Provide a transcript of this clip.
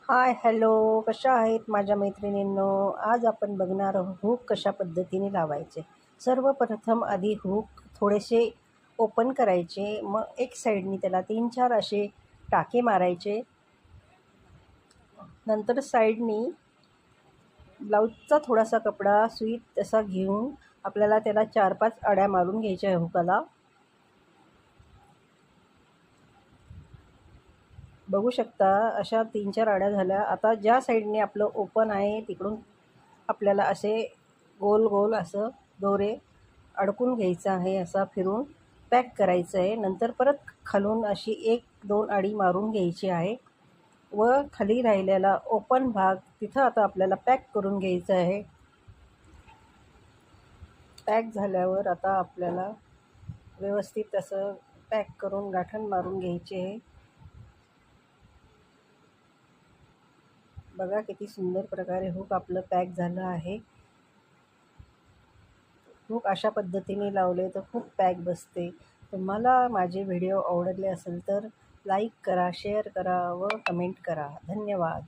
Hi hello, कशा आहेत माझ्या मैत्रिणींनो. आज आपण बघणार आहोत हुक कशा पद्धतीने लावायचे. सर्वप्रथम आधी हुक थोडेसे ओपन करायचे, मग एक साईडनी त्याला 3-4 असे टाके मारायचे. नंतर साईडनी ब्लाऊजचा थोडासा कपडा सुई तसा घेऊन आपल्याला त्याला 4-5 आड्या मारून घ्यायच्या आहे हुकाला. बघू शकता अशा 3-4 आड्या झाल्या. आता ज्या साईडने आपलं ओपन आहे तिकडून आपल्याला असे गोल गोल असं दोरे अडकून घ्यायचं आहे, असा फिरून पॅक करायचं आहे. नंतर परत खालून अशी 1-2 आडी मारून घ्यायची आहे व खाली राहिलेला ओपन भाग तिथं आता आपल्याला पॅक करून घ्यायचं आहे. पॅक झाल्यावर आता आपल्याला व्यवस्थित असं पॅक करून गाठण मारून घ्यायची आहे. बघा किती सुंदर प्रकारे हुक आपलं पॅक झालं आहे. हुक अशा पद्धतीने लावले तर खूप पॅक बसते. तुम्हाला माझे व्हिडिओ आवडले असेल तर लाईक करा, शेअर करा व कमेंट करा. धन्यवाद.